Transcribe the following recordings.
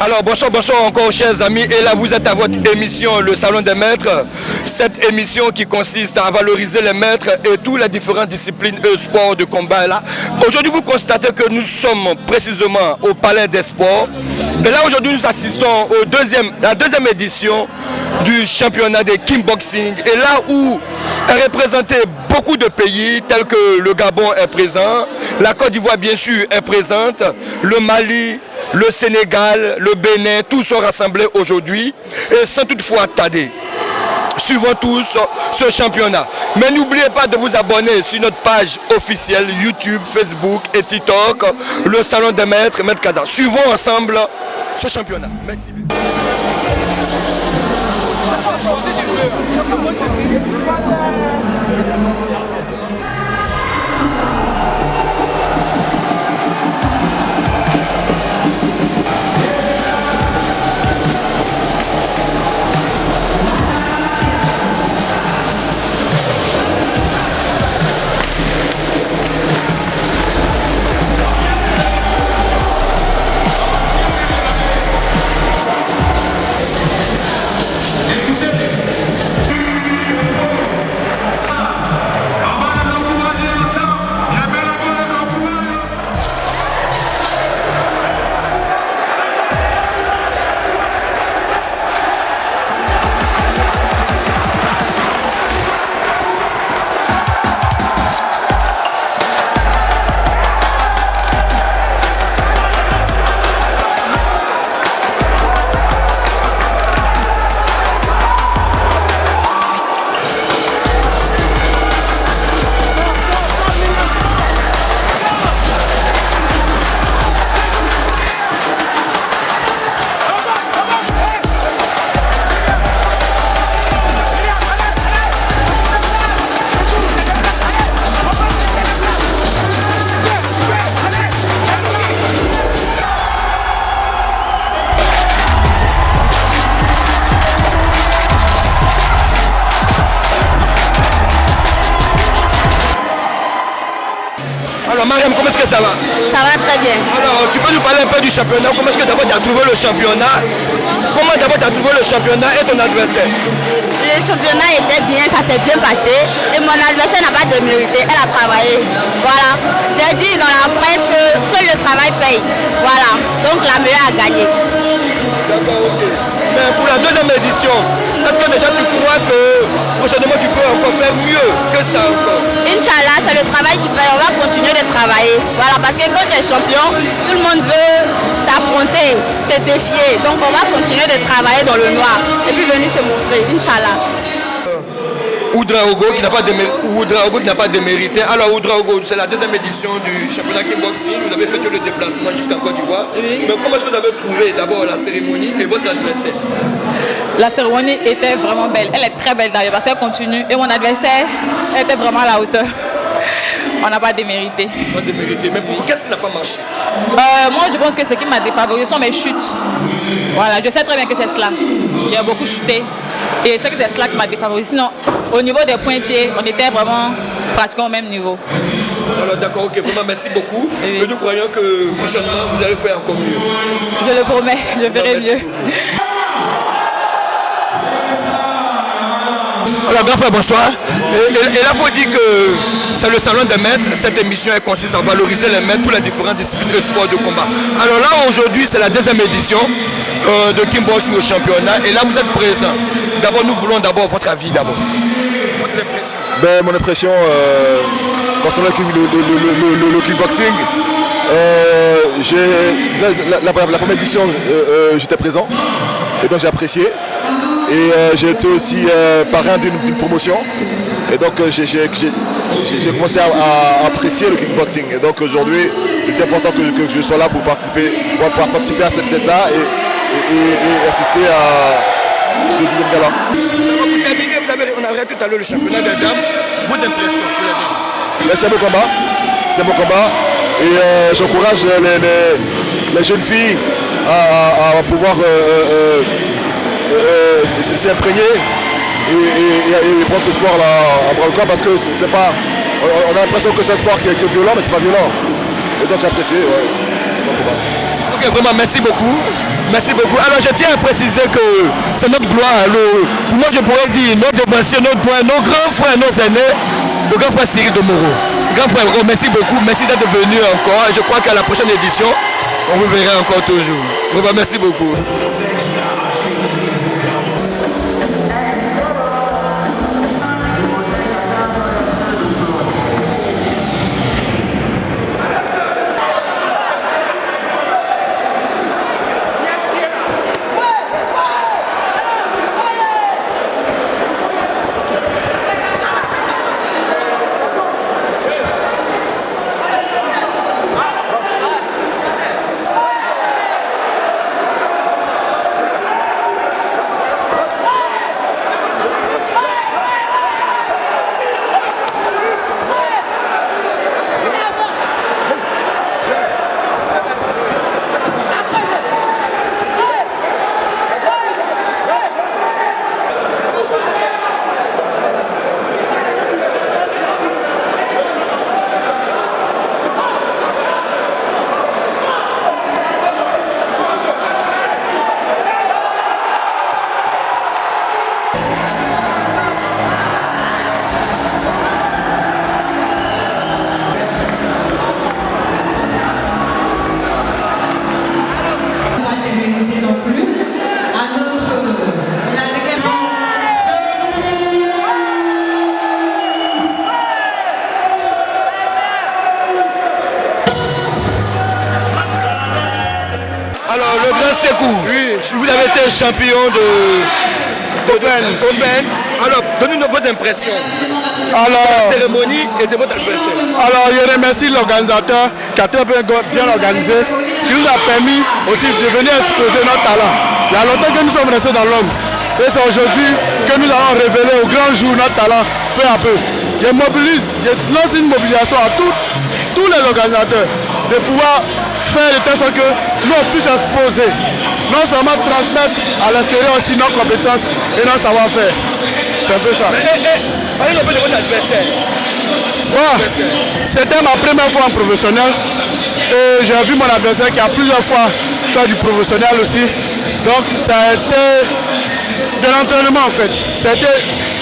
Alors bonsoir encore chers amis, et là vous êtes à votre émission Le Salon des Maîtres, cette émission qui consiste à valoriser les maîtres et toutes les différentes disciplines et sports de combat là. Aujourd'hui vous constatez que nous sommes précisément au Palais des Sports, et là aujourd'hui nous assistons à la deuxième édition du championnat de kickboxing, et là où est représenté beaucoup de pays tels que le Gabon est présent, la Côte d'Ivoire bien sûr est présente, le Mali, le Sénégal, le Bénin, tous sont rassemblés aujourd'hui et sans toutefois tarder. Suivons tous ce championnat. Mais n'oubliez pas de vous abonner sur notre page officielle YouTube, Facebook et TikTok, le Salon des Maîtres, Maître Kaza. Suivons ensemble ce championnat. Merci. Alors Mariam, comment est-ce que ça va? Ça va très bien. Alors tu peux nous parler un peu du championnat? Comment est-ce que d'abord tu as trouvé le championnat? Comment d'abord tu as trouvé le championnat et ton adversaire? Le championnat était bien, ça s'est bien passé. Et mon adversaire n'a pas démérité, elle a travaillé. Voilà. J'ai dit dans la presse que seul le travail paye. Voilà. Donc la meilleure a gagné. D'accord, ok. Mais pour la deuxième édition, est-ce que déjà tu crois que prochainement tu peux encore faire mieux que ça encore? Inch'Allah, c'est le travail qui paye. On va continuer de travailler. Voilà, parce que quand tu es champion, tout le monde veut t'affronter, te défier. Donc on va continuer de travailler dans le noir et puis venir se montrer, Inch'Allah. Ouedraogo qui n'a pas démérité. Alors Ouedraogo, c'est la deuxième édition du championnat kickboxing. Vous avez fait le déplacement jusqu'en Côte d'Ivoire. Oui. Mais comment est-ce que vous avez trouvé d'abord la cérémonie et votre adversaire? La cérémonie était vraiment belle. Elle est très belle d'ailleurs parce qu'elle continue. Et mon adversaire était vraiment à la hauteur. On n'a pas démérité. Pas démérité. Mais qu'est-ce qui n'a pas marché? Moi, je pense que ce qui m'a défavorisé sont mes chutes. Voilà, je sais très bien que c'est cela. Il y a beaucoup chuté. Et je sais que c'est cela qui m'a défavorisé. Sinon, au niveau des points pieds, on était vraiment pratiquement au même niveau. Alors d'accord, ok, vraiment merci beaucoup. Oui. Et nous croyons que prochainement, vous allez faire encore mieux. Je le promets, je ferai mieux. Alors grand frère, bonsoir. Et là, il faut dire que c'est le salon des maîtres. Cette émission consiste à valoriser les maîtres, toutes les différentes disciplines de sport de combat. Alors là, aujourd'hui, c'est la deuxième édition de kickboxing au championnat. Et là, vous êtes présent. D'abord, nous voulons d'abord votre avis d'abord. Votre impression. Mon impression concernant le kickboxing, la première édition, j'étais présent. Et donc j'ai apprécié. Et j'ai été aussi parrain d'une promotion. Et donc j'ai commencé à apprécier le kickboxing. Et donc aujourd'hui, il est important que je sois là pour pouvoir participer à cette fête-là et assister à ce deuxième gala. Pour terminer, on a regardé tout à l'heure le championnat des dames. Vos impressions pour les dames? C'est un beau combat. Et j'encourage les jeunes filles à pouvoir s'imprégner et prendre ce sport là à bras le corps, parce que c'est pas, on a l'impression que c'est un sport qui est violent, mais c'est pas violent. Et donc j'ai apprécié, ouais. Ok, vraiment, merci beaucoup. Merci beaucoup. Alors, je tiens à préciser que c'est notre gloire. Pour moi, je pourrais dire notre défenseur, nos grands frères, nos aînés, le grand frère Cyril de Moreau. Grand frère, merci beaucoup. Merci d'être venu encore. Et je crois qu'à la prochaine édition, on vous verra encore toujours. Vraiment, merci beaucoup. Alors, le grand Sékou, oui. Vous avez été champion d'Open. Alors, donnez-nous vos impressions de la cérémonie et de votre adversaire. Alors, je remercie l'organisateur qui a très bien organisé, qui nous a permis aussi de venir exposer notre talent. Il y a longtemps que nous sommes restés dans l'ombre. Et c'est aujourd'hui que nous allons révéler au grand jour notre talent, peu à peu. Je lance une mobilisation à tous les organisateurs de pouvoir faire de telle sorte que nous on puisse exposer, non seulement transmettre à l'extérieur aussi nos compétences et nos savoir-faire. C'est un peu ça. Parlez un peu de votre adversaire. C'était ma première fois en professionnel et j'ai vu mon adversaire qui a plusieurs fois fait du professionnel aussi. Donc ça a été de l'entraînement en fait.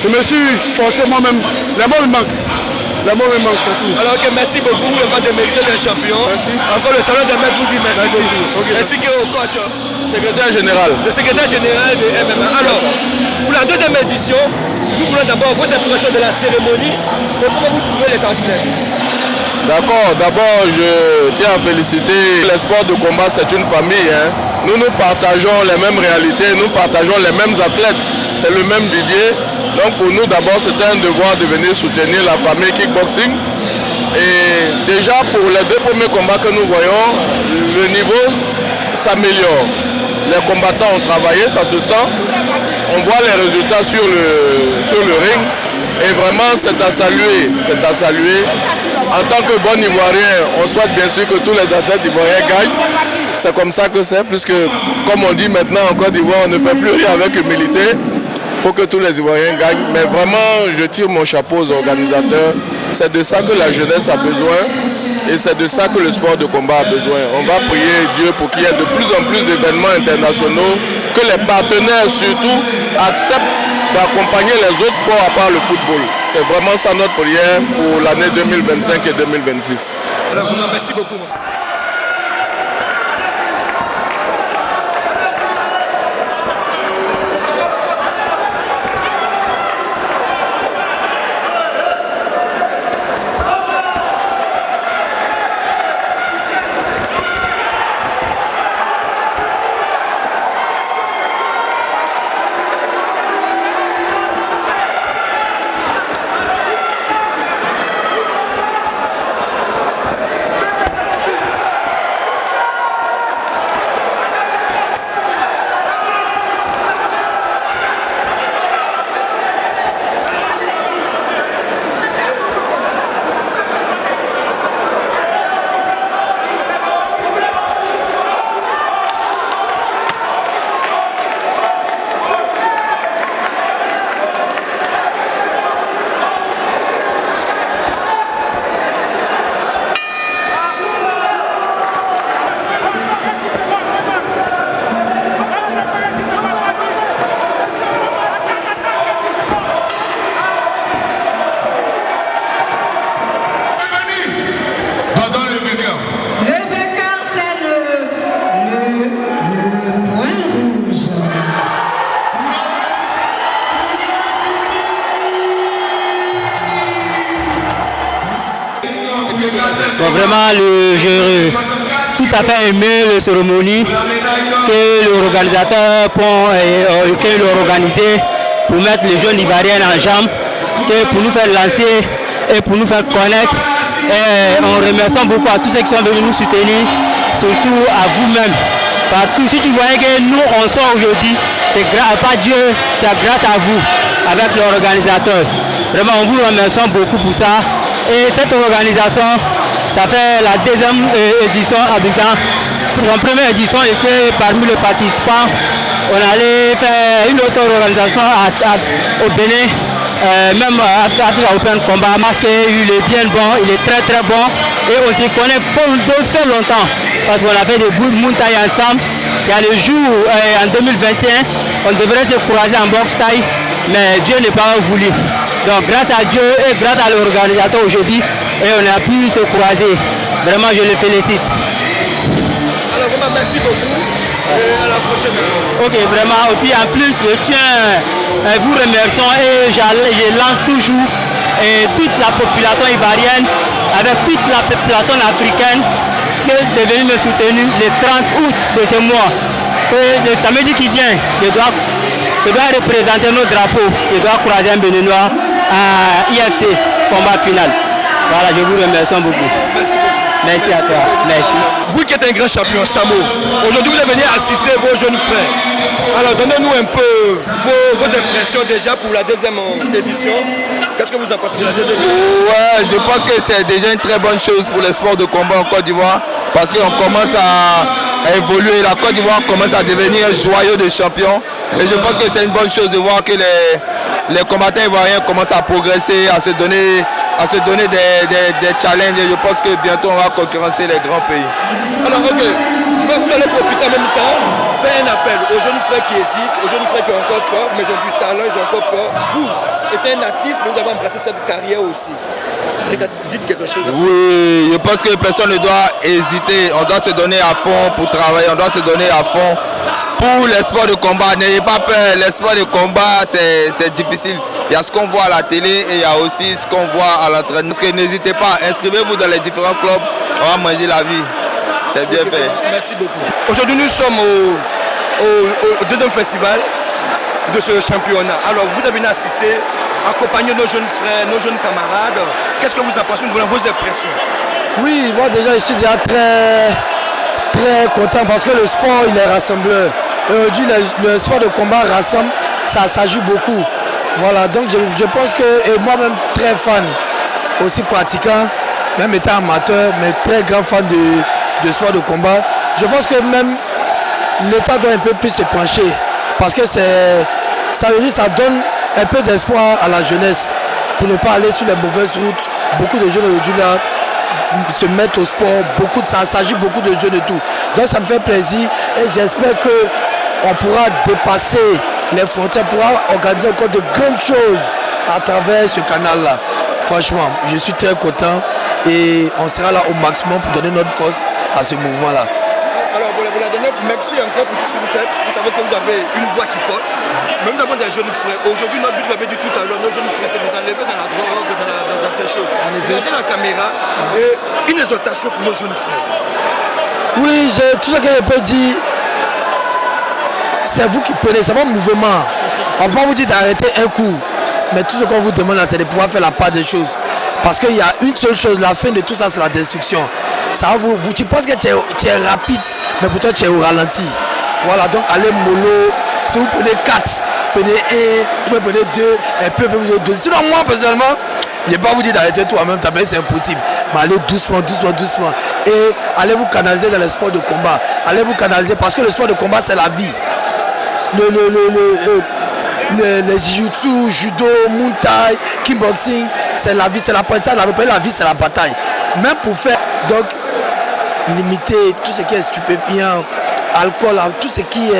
Je me suis forcé moi-même. Les mots me manquent. Surtout. Alors que merci beaucoup vraiment de mériter des champions. Merci. Encore le salon de maître vous dit merci beaucoup. Okay. Ainsi qu'au coach. Secrétaire général. Le secrétaire général de MMA. Alors, pour la deuxième édition, nous voulons d'abord vos impressions de la cérémonie et comment vous trouvez les athlètes. D'accord, d'abord je tiens à féliciter les sports de combat, c'est une famille. Nous partageons les mêmes réalités, nous partageons les mêmes athlètes, c'est le même Didier. Donc pour nous d'abord c'était un devoir de venir soutenir la famille kickboxing. Et déjà pour les deux premiers combats que nous voyons, le niveau s'améliore. Les combattants ont travaillé, ça se sent. On voit les résultats sur le ring. Et vraiment c'est à saluer, En tant que bon Ivoirien, on souhaite bien sûr que tous les athlètes ivoiriens gagnent. C'est comme ça que c'est, puisque comme on dit maintenant en Côte d'Ivoire, on ne fait plus rien avec humilité. Il faut que tous les Ivoiriens gagnent. Mais vraiment, je tire mon chapeau aux organisateurs. C'est de ça que la jeunesse a besoin et c'est de ça que le sport de combat a besoin. On va prier Dieu pour qu'il y ait de plus en plus d'événements internationaux, que les partenaires surtout acceptent d'accompagner les autres sports à part le football. C'est vraiment ça notre prière pour l'année 2025 et 2026. Alors, merci beaucoup. Bon, vraiment, j'ai tout à fait aimé la cérémonie que l'organisateur a organisé pour mettre les jeunes Ivoiriens en jambes, pour nous faire lancer et pour nous faire connaître. Et on remercie beaucoup à tous ceux qui sont venus nous soutenir, surtout à vous-même. Partout, si tu voyais que nous on sort aujourd'hui, c'est pas Dieu, c'est grâce à vous, avec l'organisateur. Vraiment, on vous remercie beaucoup pour ça. Et cette organisation, ça fait la deuxième édition à Abidjan. En première édition était parmi les participants. On allait faire une autre organisation au Bénin, même Africa Open Combat. Marc il est bien bon, il est très très bon. Et on se connaît fait longtemps parce qu'on a fait des bouts de montagne ensemble. Il y a le jour en 2021, on devrait se croiser en boxe taille, mais Dieu n'est pas voulu. Donc grâce à Dieu et grâce à l'organisateur aujourd'hui, on a pu se croiser. Vraiment, je le félicite. Alors vraiment, merci beaucoup et à la prochaine. Ok, vraiment. Et puis en plus, je tiens à vous remercier et je lance toujours toute la population ivoirienne avec toute la population africaine qui est venue me soutenir le 30 août de ce mois. Et le samedi qui vient, je dois représenter nos drapeaux. Je dois croiser un Béninois à IFC, combat final. Voilà, je vous remercie beaucoup. Merci à toi. Merci. Vous qui êtes un grand champion, Samo, aujourd'hui vous venez assister vos jeunes frères. Alors donnez-nous un peu vos impressions déjà pour la deuxième édition. Qu'est-ce que vous en pensez de la deuxième édition? Ouais, je pense que c'est déjà une très bonne chose pour les sports de combat en Côte d'Ivoire parce qu'on commence à évoluer. La Côte d'Ivoire commence à devenir un joyau de champions. Et je pense que c'est une bonne chose de voir que les combattants ivoiriens commencent à progresser, à se donner des challenges. Et je pense que bientôt on va concurrencer les grands pays. Alors ok, vous allez profiter en même temps, faire un appel aux jeunes frères qui hésitent, aux jeunes frères qui ont encore peur, mais ils ont du talent, ils ont encore peur. Vous êtes un artiste, mais vous avez embrassé cette carrière aussi. Dites quelque chose. Oui, je pense que personne ne doit hésiter. On doit se donner à fond pour travailler, on doit se donner à fond pour les sports de combat. N'ayez pas peur, les sports de combat c'est difficile. Il y a ce qu'on voit à la télé et il y a aussi ce qu'on voit à l'entraînement. N'hésitez pas, inscrivez-vous dans les différents clubs, on va manger la vie. C'est bien fait. Merci beaucoup. Aujourd'hui nous sommes au deuxième festival de ce championnat. Alors vous avez assisté, accompagner nos jeunes frères, nos jeunes camarades. Qu'est-ce que vous en pensez, vos impressions? Oui, moi déjà je suis déjà très content parce que le sport il est rassembleur. Aujourd'hui le sport de combat rassemble, ça joue beaucoup. Voilà, donc je pense que, et moi-même très fan, aussi pratiquant, même étant amateur, mais très grand fan de sport de combat. Je pense que même l'État doit un peu plus se pencher parce que ça donne un peu d'espoir à la jeunesse pour ne pas aller sur les mauvaises routes. Beaucoup de jeunes aujourd'hui là se mettent au sport, ça s'agit beaucoup de jeunes et tout. Donc ça me fait plaisir et j'espère qu'on pourra dépasser les frontières, pourra organiser encore de grandes choses à travers ce canal-là. Franchement, je suis très content et on sera là au maximum pour donner notre force à ce mouvement-là. Alors, pour la dernière, merci encore pour tout ce que vous faites. Vous savez que vous avez une voix qui porte. Même nous avons des jeunes frères. Aujourd'hui, notre but, vous l'avez dit tout à l'heure, nos jeunes frères, c'est de les enlever dans la drogue, dans ces choses. En effet. Regardez la caméra et une exhortation pour nos jeunes frères. Oui, tout ce que je peux dire, c'est vous qui prenez, c'est votre mouvement. On peut vous dire d'arrêter un coup, mais tout ce qu'on vous demande là, c'est de pouvoir faire la part des choses. Parce qu'il y a une seule chose, la fin de tout ça, c'est la destruction. Ça tu penses que tu es rapide, mais pourtant tu es au ralenti. Voilà, donc allez mollo. Si vous prenez 4, prenez 1, vous prenez 2, un peu 2. Sinon, moi, personnellement, je ne vais pas vous dire d'arrêter tout en même temps, mais c'est impossible. Mais allez doucement. Et allez vous canaliser dans le sport de combat. Allez vous canaliser parce que le sport de combat, c'est la vie. Les jiu-jitsu, judo, muay thai, kickboxing, c'est la vie, c'est l'apprentissage. La vie, c'est la bataille. Même pour faire, donc, limiter tout ce qui est stupéfiant, alcool, tout ce qui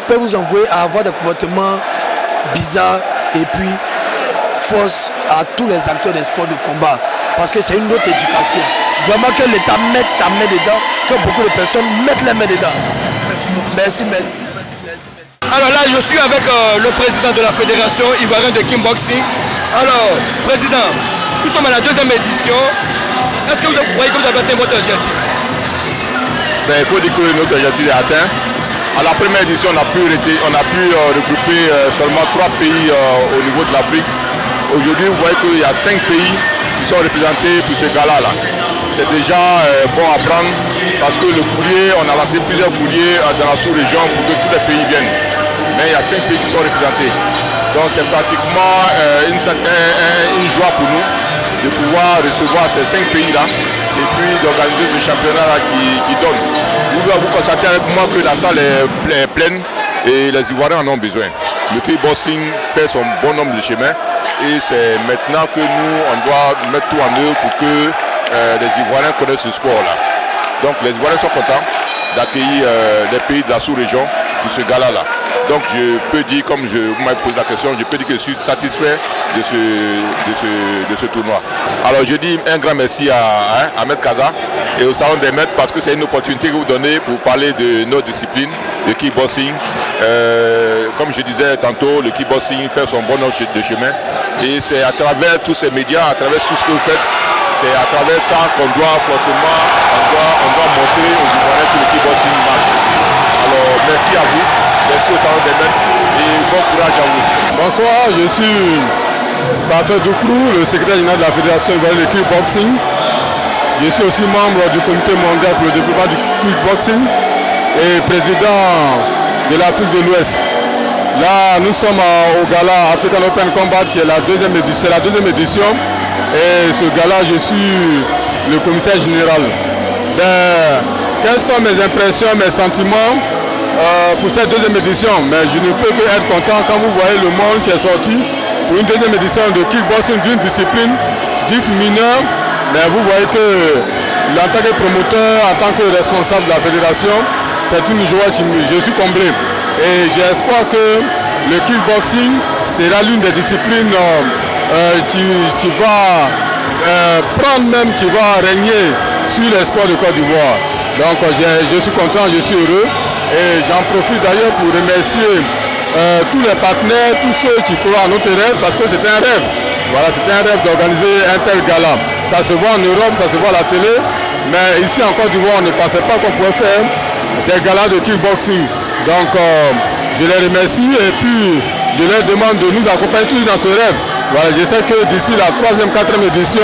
peut vous envoyer à avoir des comportements bizarres et puis force à tous les acteurs des sports de combat. Parce que c'est une autre éducation. Vraiment que l'État mette sa main dedans, que beaucoup de personnes mettent les mains dedans. Merci. Merci, merci. Alors là, je suis avec le président de la fédération ivoirienne de kickboxing. Alors, président, nous sommes à la 2e édition. Est-ce que vous croyez que vous avez atteint votre objectif? Il faut dire que notre objectif est atteint. À la première édition, on a pu regrouper seulement 3 pays au niveau de l'Afrique. Aujourd'hui, vous voyez qu'il y a 5 pays qui sont représentés pour ce gala-là. C'est déjà bon à prendre parce que le courrier, on a lancé plusieurs courriers dans la sous-région pour que tous les pays viennent. Mais il y a 5 pays qui sont représentés. Donc c'est pratiquement une joie pour nous de pouvoir recevoir ces 5 pays-là et puis d'organiser ce championnat-là qui donne. Vous constatez avec moi que la salle est pleine et les Ivoiriens en ont besoin. Le kickboxing fait son bon nombre de chemin et c'est maintenant que nous, on doit mettre tout en œuvre pour que les Ivoiriens connaissent ce sport-là. Donc les Ivoiriens sont contents d'accueillir les pays de la sous-région pour ce gala-là. Donc je peux dire, comme vous m'avez posé la question, je peux dire que je suis satisfait de ce tournoi. Alors je dis un grand merci à Ahmed Kaza et au Salon des Maîtres parce que c'est une opportunité que vous donnez pour parler de nos disciplines, de kickboxing. Comme je disais tantôt, le kickboxing fait son bon nombre de chemin et c'est à travers tous ces médias, à travers tout ce que vous faites, c'est à travers ça qu'on doit forcément, on doit montrer aux Ivoiriens que le kickboxing marche. Alors merci à vous, merci au Salon des Maîtres et bon courage à vous. Bonsoir, je suis Parfait Doukrou, le secrétaire général de la Fédération ivoirienne de kickboxing. Je suis aussi membre du comité mondial pour le développement du kickboxing et président de l'Afrique de l'Ouest. Là, nous sommes au gala African Open Combat, c'est la deuxième édition. Et ce gala, je suis le commissaire général. Quelles sont mes impressions, mes sentiments pour cette deuxième édition? Mais je ne peux que être content quand vous voyez le monde qui est sorti pour une deuxième édition de kickboxing d'une discipline dite mineure. Mais vous voyez que en tant que promoteur, en tant que responsable de la fédération, c'est une joie, je suis comblé. Et j'espère que le kickboxing sera l'une des disciplines qui va prendre même, qui va régner sur les sports de Côte d'Ivoire. Donc je suis content, je suis heureux et j'en profite d'ailleurs pour remercier tous les partenaires, tous ceux qui croient à notre rêve parce que c'était un rêve. Voilà, c'était un rêve d'organiser un tel gala. Ça se voit en Europe, ça se voit à la télé, mais ici en Côte d'Ivoire, on ne pensait pas qu'on pouvait faire des galas de kickboxing. Donc je les remercie et puis je leur demande de nous accompagner tous dans ce rêve. Voilà, je sais que d'ici la 3e, 4e édition,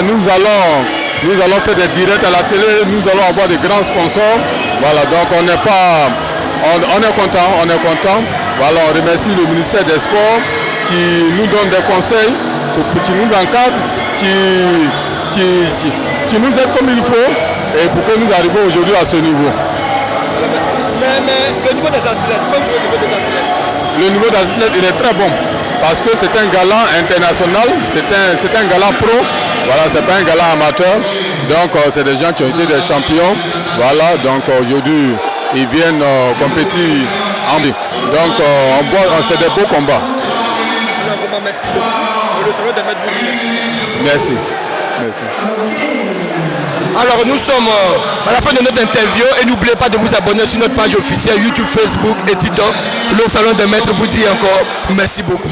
nous allons faire des directs à la télé, nous allons avoir des grands sponsors. Voilà, donc on est content. Voilà, on remercie le ministère des Sports qui nous donne des conseils, qui nous encadre, qui nous aide comme il faut et pour que nous arrivions aujourd'hui à ce niveau. Mais le niveau des athlètes, le niveau des athlètes, il est très bon parce que c'est un gala international, c'est un gala pro, voilà, c'est pas un gala amateur, donc c'est des gens qui ont été des champions, voilà, donc aujourd'hui ils viennent compétir en ligne. Donc c'est des beaux combats. Merci beaucoup. Le Salon des Maîtres vous remercie. Merci. Alors nous sommes à la fin de notre interview et n'oubliez pas de vous abonner sur notre page officielle YouTube, Facebook et TikTok. Le Salon des Maîtres vous dit encore merci beaucoup.